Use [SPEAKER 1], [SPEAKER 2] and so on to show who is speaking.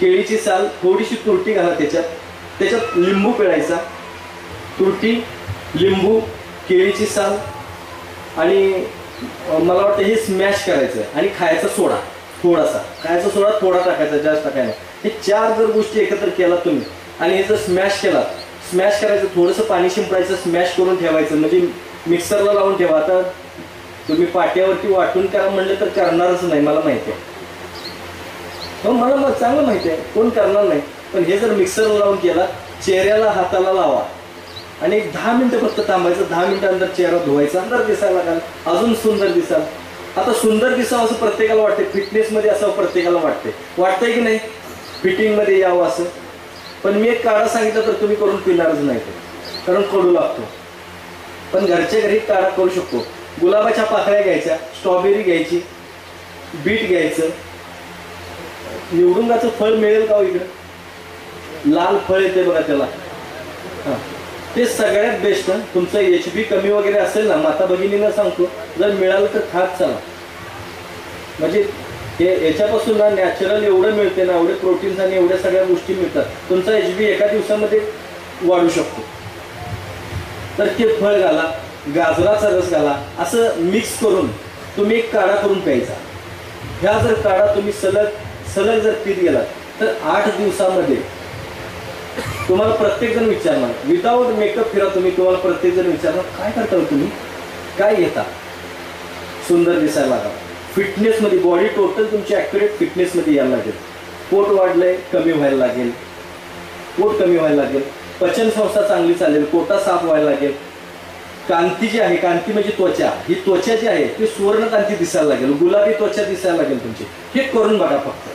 [SPEAKER 1] केळीची साल, थोडीशी तुरटी घाला त्याच्यात लिंबू पिळायचा, तुरटी, लिंबू, केळीची साल आणि मला वाटतं हे स्मॅश करायचं आणि खायचा सोडा थोडासा, खायचा सोडा थोडा टाकायचा, जास्त टाकायला. हे 4 जर गोष्टी एकत्र केला तुम्ही आणि हे जर स्मॅश केला, स्मॅश करायचं, थोडंसं पाणी शिंपडायचं, स्मॅश करून ठेवायचं, म्हणजे मिक्सरला लावून ठेवा. आता तुम्ही पाट्यावरती वाटून करा म्हणलं तर करणारच नाही, मला माहिती आहे. हो, मला चांगलं माहिती आहे, कोण करणार नाही. पण हे जर मिक्सरला लावून केला, चेहऱ्याला हाताला लावा आणि एक 10 मिनिटं फक्त थांबायचं. 10 मिनिटानंतर चेहरा धुवायचा, अंदर दिसायला लागेल, अजून सुंदर दिसाल. आता सुंदर दिसावं असं प्रत्येकाला वाटते, फिटनेसमध्ये असावं प्रत्येकाला वाटतंय की नाही, फिटिंगमध्ये यावं असं. पण मी एक काढा सांगितलं तर तुम्ही करून पिणारच नाही, कारण कडू लागतो. पण घरच्या घरी काढा करू शकतो. गुलाबाच्या पाकळ्या घ्यायच्या, स्ट्रॉबेरी घ्यायची, बीट घ्यायचं. निवडुंगाचं फळ मिळेल का हो इकडं? लाल फळ येते बघा त्याला, हां, ते सगळ्यात बेस्ट. तुमचं HB कमी वगैरे असेल ना, माता भगिनीला सांगतो, जर मिळालं तर खात चला. म्हणजे हे याच्यापासून ना नॅचरल एवढं मिळते ना, एवढे प्रोटीन्स आणि एवढ्या सगळ्या गोष्टी मिळतात. तुमचा HB एका दिवसामध्ये वाढू शकतो. तर ते फळ घाला, गाजराचा रस घाला, असं मिक्स करून तुम्ही एक काढा करून प्यायचा. ह्या जर काढा तुम्ही सलग जर पीत गेलात तर 8 दिवसामध्ये तुम्हाला प्रत्येकजण विचारणार, विदाऊट मेकअप फिरा तुम्ही, तुम्हाला प्रत्येकजण विचारणार काय करता तुम्ही, काय घेता, सुंदर दिसायला लागला. फिटनेसमध्ये बॉडी टोटल तुमची ॲक्युरेट फिटनेसमध्ये यायला लागेल. पोट वाढलंय कमी व्हायला लागेल, पोट कमी व्हायला लागेल, पचनसंस्था चांगली चालेल, पोटा साफ व्हायला लागेल. कांती जी आहे, कांती म्हणजे त्वचा, ही त्वचा जी आहे ती सुवर्ण कांती दिसायला लागेल, गुलाबी त्वचा दिसायला लागेल तुमची. हे करून बघा फक्त.